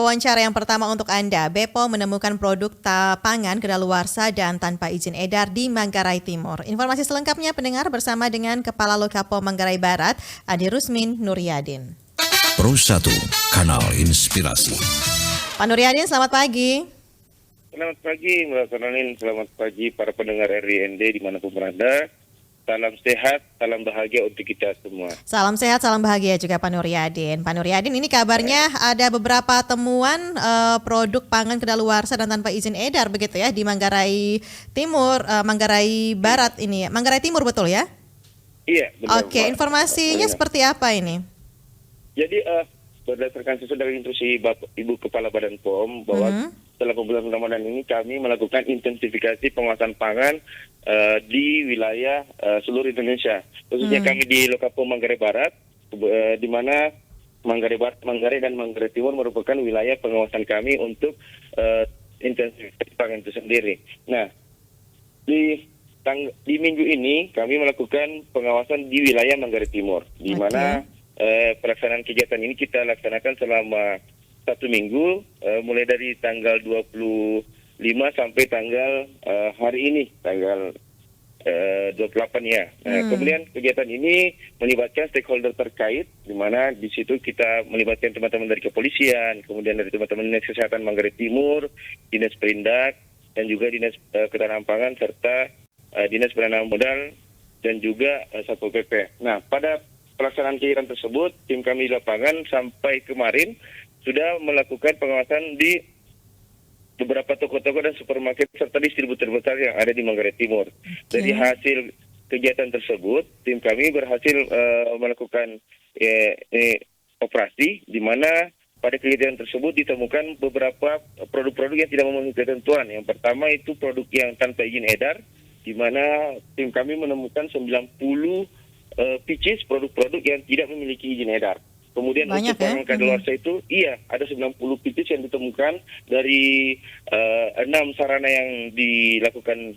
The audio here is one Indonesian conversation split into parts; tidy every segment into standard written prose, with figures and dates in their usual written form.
wawancara yang pertama untuk Anda. BPOM menemukan produk pangan kedaluarsa dan tanpa izin edar di Manggarai Timur. Informasi selengkapnya pendengar bersama dengan Kepala Lokapom Manggarai Barat, Adi Rusmin Nuryadin. Pro 1, Kanal Inspirasi. Pak Nuryadin, selamat pagi. Selamat pagi Mbak Kornelin, selamat pagi para pendengar RIND dimanapun berada. Salam sehat, salam bahagia untuk kita semua. Salam sehat, salam bahagia juga Pak Nuryadin. Pak Nuryadin, ini kabarnya ada beberapa temuan produk pangan kedaluarsa dan tanpa izin edar begitu ya di Manggarai Timur, Manggarai Barat ini. Manggarai Timur betul ya? Iya, benar. Oke, informasinya seperti apa ini? Jadi berdasarkan sesuai dari instruksi Ibu Kepala Badan POM bahwa setelah bulan Ramadan ini kami melakukan intensifikasi pengawasan pangan di wilayah seluruh Indonesia. Khususnya kami di Lokapom Manggarai Barat, di mana Manggarai Barat, Manggarai dan Manggarai Timur merupakan wilayah pengawasan kami untuk intensifikasi pangan itu sendiri. Nah, di minggu ini kami melakukan pengawasan di wilayah Manggarai Timur, di mana pelaksanaan kegiatan ini kita laksanakan selama 1 minggu, mulai dari tanggal 25 sampai tanggal hari ini, tanggal 28 ya. Kemudian kegiatan ini melibatkan stakeholder terkait, di mana di situ kita melibatkan teman-teman dari kepolisian, kemudian dari teman-teman Dinas Kesehatan Manggarai Timur, Dinas Perindak, dan juga Dinas Ketahanan Pangan, serta Dinas Penanaman Modal, dan juga Satpol PP. Nah, pada pelaksanaan kegiatan tersebut, tim kami di lapangan sampai kemarin sudah melakukan pengawasan di beberapa toko-toko dan supermarket serta distributor besar yang ada di Manggarai Timur. Dari hasil kegiatan tersebut, tim kami berhasil melakukan operasi, di mana pada kegiatan tersebut ditemukan beberapa produk-produk yang tidak memenuhi ketentuan. Yang pertama itu produk yang tanpa izin edar, di mana tim kami menemukan 90 pieces produk-produk yang tidak memiliki izin edar. Kemudian banyak untuk pangan kadaluarsa itu, ada 90 pieces yang ditemukan dari 6 sarana yang dilakukan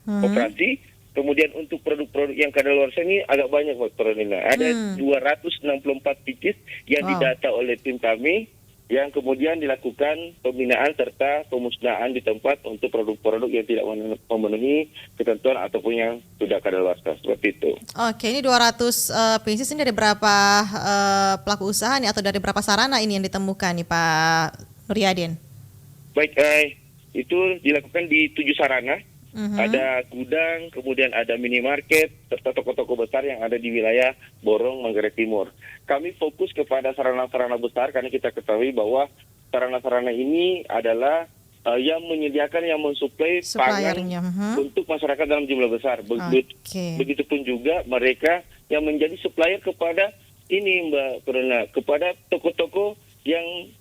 operasi. Kemudian untuk produk-produk yang kadaluarsa ini agak banyak, Dr. Nina. Ada 264 pieces yang didata oleh tim kami, yang kemudian dilakukan pembinaan serta pemusnahan di tempat untuk produk-produk yang tidak memenuhi ketentuan ataupun yang sudah kadaluarsa, seperti itu. Oke, ini 200 pieces ini dari berapa pelaku usaha nih, atau dari berapa sarana ini yang ditemukan nih Pak Nuryadin? Baik, itu dilakukan di 7 sarana. Ada gudang, kemudian ada minimarket, serta toko-toko besar yang ada di wilayah Borong, Manggarai Timur. Kami fokus kepada sarana-sarana besar karena kita ketahui bahwa sarana-sarana ini adalah yang menyediakan, yang mensuplai pangan untuk masyarakat dalam jumlah besar. Begitupun juga mereka yang menjadi supplier kepada ini, Mbak Corona, kepada toko-toko yang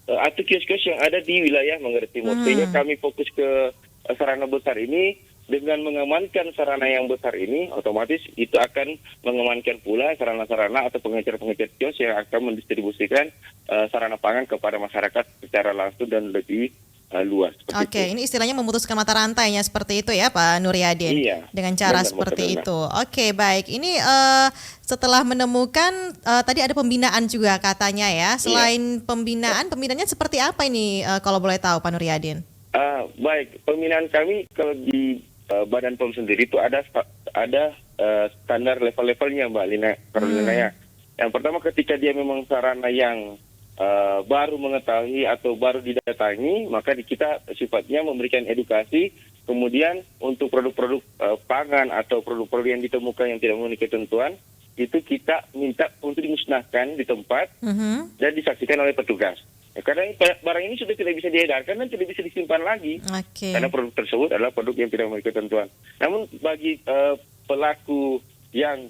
atau kios-kios yang ada di wilayah Manggarai Timur. Sehingga kami fokus ke sarana besar ini. Dengan mengamankan sarana yang besar ini, otomatis itu akan mengamankan pula sarana-sarana atau pengecer-pengecer kios yang akan mendistribusikan sarana pangan kepada masyarakat secara langsung dan lebih luas. Oke, ini istilahnya memutuskan mata rantainya seperti itu ya Pak Nuryadin. Iya, dengan cara seperti itu. Oke, baik. Ini setelah menemukan tadi ada pembinaan juga katanya ya. Selain pembinaannya seperti apa ini kalau boleh tahu Pak Nuryadin? Baik, pembinaan kami kalau di Badan POM sendiri itu ada standar level-levelnya, Mbak Lina Carolina ya. Yang pertama, ketika dia memang sarana yang baru mengetahui atau baru didatangi, maka kita sifatnya memberikan edukasi. Kemudian untuk produk-produk pangan atau produk-produk yang ditemukan yang tidak memenuhi ketentuan, itu kita minta untuk dimusnahkan di tempat dan disaksikan oleh petugas. Karena barang ini sudah tidak bisa diedarkan dan tidak bisa disimpan lagi. Karena produk tersebut adalah produk yang tidak memiliki ketentuan. Namun bagi pelaku yang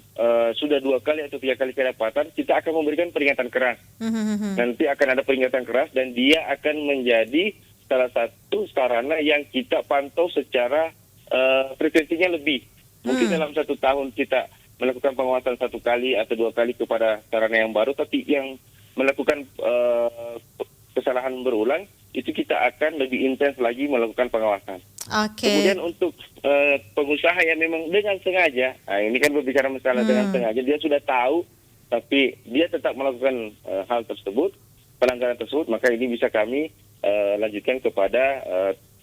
sudah 2 kali atau 3 kali kedapatan, kita akan memberikan peringatan keras. Nanti akan ada peringatan keras dan dia akan menjadi salah satu sarana yang kita pantau secara frekuensinya lebih. Mungkin dalam 1 tahun kita melakukan pengawasan 1 kali atau 2 kali kepada sarana yang baru, tapi yang melakukan kesalahan berulang, itu kita akan lebih intens lagi melakukan pengawasan. Kemudian untuk pengusaha yang memang dengan sengaja, ini kan berbicara masalah dengan sengaja, dia sudah tahu, tapi dia tetap melakukan hal tersebut, pelanggaran tersebut, maka ini bisa kami lanjutkan kepada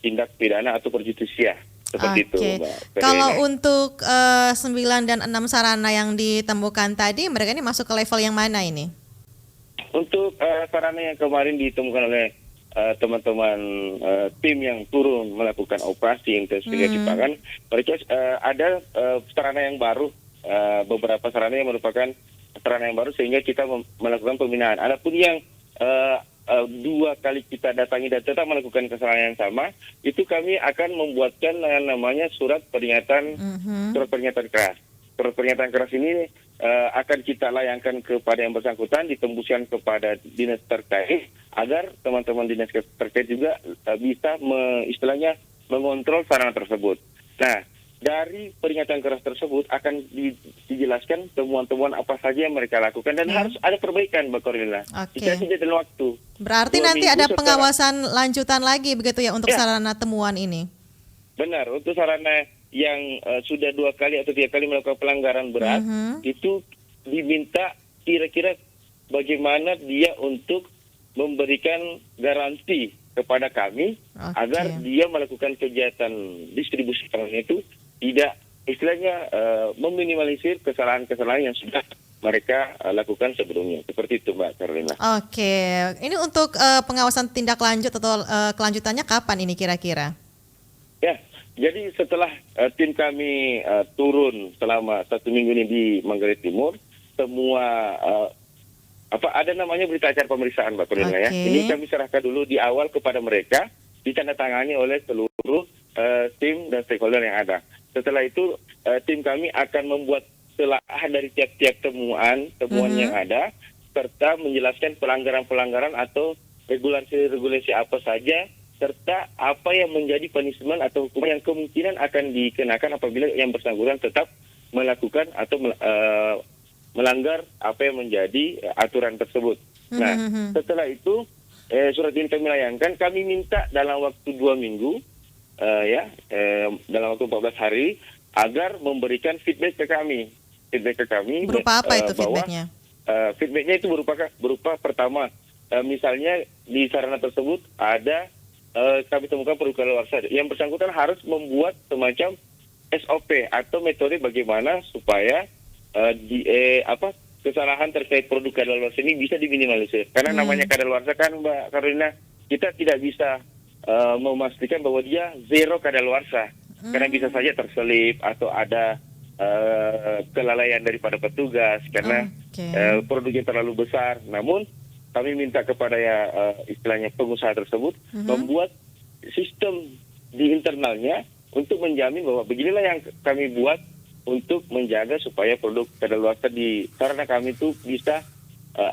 tindak pidana atau perjudisia. Seperti itu, Mbak. Kalau untuk 9 dan 6 sarana yang ditemukan tadi, mereka ini masuk ke level yang mana ini? Untuk sarana yang kemarin ditemukan oleh teman-teman tim yang turun melakukan operasi investigasi pangan, mereka ada sarana yang baru, beberapa sarana yang merupakan sarana yang baru sehingga kita melakukan pembinaan. Adapun yang 2 kali kita datangi dan tetap melakukan kesalahan yang sama, itu kami akan membuatkan namanya surat pernyataan keras. Surat pernyataan keras ini akan kita layangkan kepada yang bersangkutan, ditembuskan kepada dinas terkait agar teman-teman dinas terkait juga bisa istilahnya mengontrol sarana tersebut. Nah, dari pernyataan keras tersebut akan dijelaskan temuan-temuan apa saja yang mereka lakukan dan harus ada perbaikan, Mbak Kornila. Tidak dalam waktu. Berarti nanti ada pengawasan lanjutan lagi begitu ya untuk sarana temuan ini? Benar, untuk sarana yang sudah 2 kali atau 3 kali melakukan pelanggaran berat, itu diminta kira-kira bagaimana dia untuk memberikan garansi kepada kami agar dia melakukan kegiatan distribusi pangan itu tidak istilahnya meminimalisir kesalahan-kesalahan yang sudah mereka lakukan sebelumnya. Seperti itu, Mbak Carolina. Ini untuk pengawasan tindak lanjut atau kelanjutannya kapan ini kira-kira? Ya, jadi setelah tim kami turun selama 1 minggu ini di Manggarai Timur, semua ada namanya berita acara pemeriksaan, Mbak Corina ya. Ini kami serahkan dulu di awal kepada mereka, ditandatangani oleh seluruh tim dan stakeholder yang ada. Setelah itu tim kami akan membuat telaah dari tiap-tiap temuan yang ada, serta menjelaskan pelanggaran-pelanggaran atau regulasi-regulasi apa saja, serta apa yang menjadi punishment atau hukuman yang kemungkinan akan dikenakan apabila yang bersangkutan tetap melakukan atau melanggar apa yang menjadi aturan tersebut. Nah, setelah itu surat ini kami layangkan, kami minta dalam waktu 2 minggu, dalam waktu 14 hari, agar memberikan feedback ke kami. Berupa apa itu feedbacknya? Feedbacknya itu berupa pertama, misalnya di sarana tersebut ada kami temukan produk kadaluarsa. Yang bersangkutan harus membuat semacam SOP atau metode bagaimana supaya kesalahan terkait produk kadaluarsa ini bisa diminimalisir. Karena namanya kadaluarsa kan, Mbak Carolina, kita tidak bisa memastikan bahwa dia zero kadaluarsa. Karena bisa saja terselip atau ada kelalaian daripada petugas karena produknya terlalu besar. Namun kami minta kepada istilahnya pengusaha tersebut membuat sistem di internalnya untuk menjamin bahwa beginilah yang kami buat untuk menjaga supaya produk kadaluarsa di sarana kami itu bisa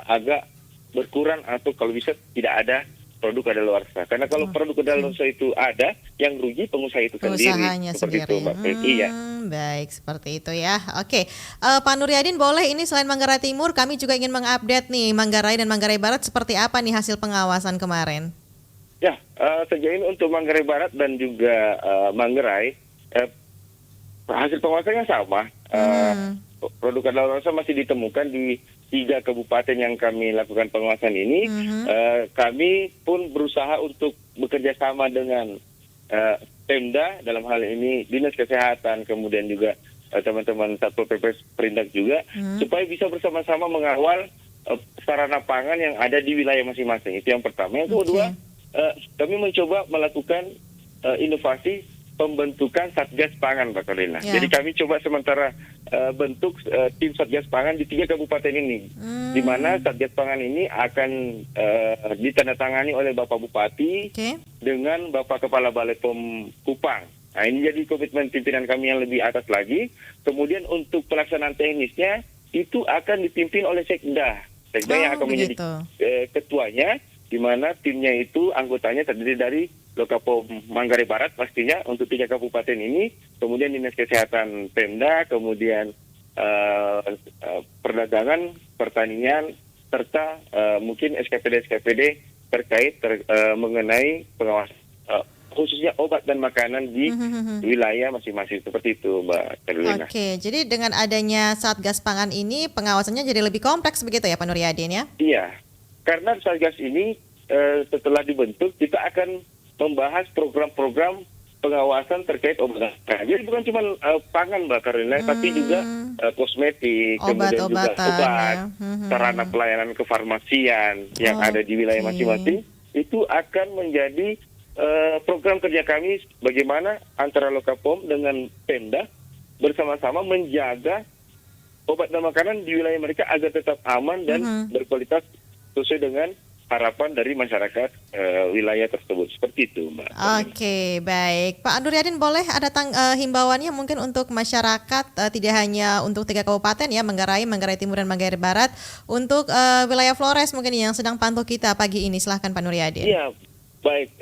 agak berkurang atau kalau bisa tidak ada produk kadaluarsa. Karena kalau produk kadaluarsa itu ada, yang rugi pengusaha itu sendiri. Usahanya seperti sendiri. Itu, Mbak. Iya. Baik, seperti itu ya. Oke, Pak Nuryadin, boleh ini selain Manggarai Timur, kami juga ingin mengupdate nih Manggarai dan Manggarai Barat seperti apa nih hasil pengawasan kemarin? Ya, sejauh ini untuk Manggarai Barat dan juga Manggarai, hasil pengawasannya sama. Produk kadaluarsa masih ditemukan di 3 kabupaten yang kami lakukan pengawasan ini. Kami pun berusaha untuk bekerja sama dengan Pemda, dalam hal ini Dinas Kesehatan, kemudian juga teman-teman Satpol PP Perindak juga, supaya bisa bersama-sama mengawal sarana pangan yang ada di wilayah masing-masing. Itu yang pertama. Yang kedua, kami mencoba melakukan inovasi pembentukan Satgas Pangan, Pak Carolina. Jadi kami coba sementara bentuk tim Satgas Pangan di 3 kabupaten ini, di mana Satgas Pangan ini akan ditandatangani oleh Bapak Bupati dengan Bapak Kepala Balai POM Kupang. Nah, ini jadi komitmen pimpinan kami yang lebih atas lagi. Kemudian untuk pelaksanaan teknisnya itu akan dipimpin oleh Sekda. Sekda yang akan menjadi ketuanya, di mana timnya itu anggotanya terdiri dari Lokapom Manggarai Barat pastinya untuk 3 kabupaten ini, kemudian Dinas Kesehatan Pemda, kemudian perdagangan, pertanian, serta mungkin SKPD terkait mengenai pengawasan khususnya obat dan makanan di wilayah masing-masing, seperti itu, Mbak Carolina. Oke, jadi dengan adanya Satgas Pangan ini pengawasannya jadi lebih kompleks begitu ya, Pak Nuryadin ya? Iya. karena Satgas ini setelah dibentuk kita akan membahas program-program pengawasan terkait obat. Nah, jadi bukan cuma pangan Mbak Karolina, tapi juga kosmetik, kemudian juga Obat-obatan, obat, ya. sarana pelayanan kefarmasian yang ada di wilayah Oke. masing-masing, itu akan menjadi program kerja kami bagaimana antara Lokapom dengan Pemda bersama-sama menjaga obat dan makanan di wilayah mereka agar tetap aman dan berkualitas sesuai dengan harapan dari masyarakat wilayah tersebut. Seperti itu, Mbak. Oke, baik. Pak Nuriadin, boleh ada himbauannya mungkin untuk masyarakat, tidak hanya untuk 3 kabupaten ya, Manggarai Timur dan Manggarai Barat, untuk wilayah Flores mungkin yang sedang pantau kita pagi ini. Silahkan Pak Nuriadin. Iya, baik.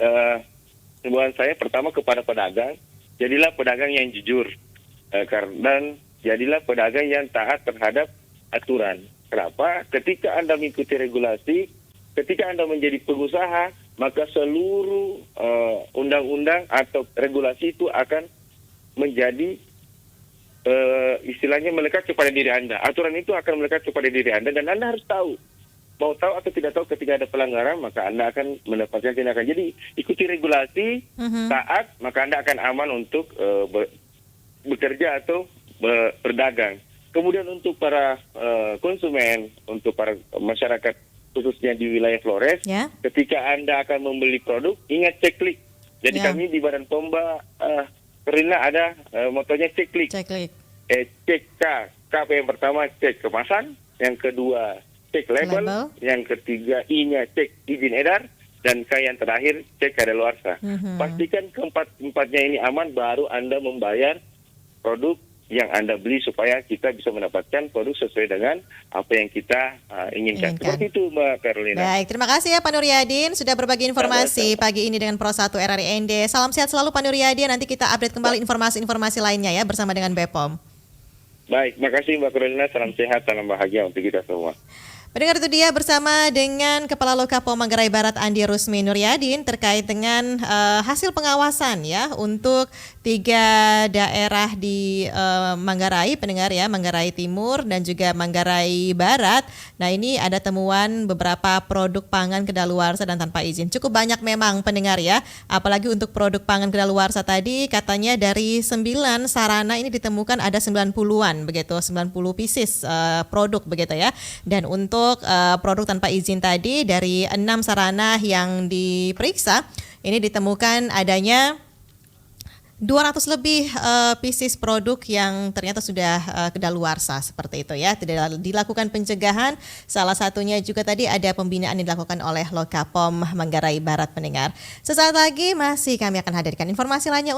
Himbauan saya pertama kepada pedagang, jadilah pedagang yang jujur, dan jadilah pedagang yang taat terhadap aturan. Kenapa? Ketika Anda mengikuti regulasi, ketika Anda menjadi pengusaha, maka seluruh undang-undang atau regulasi itu akan menjadi istilahnya melekat kepada diri Anda. Aturan itu akan melekat kepada diri Anda dan Anda harus tahu. Mau tahu atau tidak tahu ketika ada pelanggaran, maka Anda akan mendapatkan tindakan. Jadi ikuti regulasi, taat, maka Anda akan aman untuk bekerja atau berdagang. Kemudian untuk para konsumen, untuk para masyarakat khususnya di wilayah Flores, Ya. ketika Anda akan membeli produk, ingat cek klik. Jadi Ya. kami di Badan POM Karolina ada motonya cek klik. Ceklik. Cek K yang pertama cek kemasan, yang kedua cek label, yang ketiga I-nya cek izin edar, dan K yang terakhir cek kadaluarsa. Pastikan keempat-empatnya ini aman, baru Anda membayar produk yang Anda beli supaya kita bisa mendapatkan produk sesuai dengan apa yang kita inginkan. Seperti itu, Mbak Karolina. Baik, terima kasih ya Pak Nuriadin sudah berbagi informasi pagi ini dengan Pro 1 RRIND. Salam sehat selalu Pak Nuriadin. Nanti kita update kembali informasi-informasi lainnya ya bersama dengan BPOM. Baik, makasih Mbak Karolina. Salam sehat, salam bahagia untuk kita semua. Pendengar, itu dia bersama dengan Kepala Lokapom Manggarai Barat Andi Rusmi Nuryadin terkait dengan hasil pengawasan ya untuk 3 daerah di Manggarai, pendengar ya, Manggarai Timur dan juga Manggarai Barat. Nah, ini ada temuan beberapa produk pangan kedaluarsa dan tanpa izin. Cukup banyak memang pendengar ya, apalagi untuk produk pangan kedaluarsa tadi katanya dari 9 sarana ini ditemukan ada 90-an begitu, 90 pieces produk begitu ya. Dan untuk produk tanpa izin tadi dari 6 sarana yang diperiksa ini ditemukan adanya 200 lebih pieces produk yang ternyata sudah kedaluarsa seperti itu ya. Tidak dilakukan pencegahan. Salah satunya juga tadi ada pembinaan yang dilakukan oleh Lokapom Manggarai Barat pendengar. Sesaat lagi masih kami akan hadirkan informasi lainnya untuk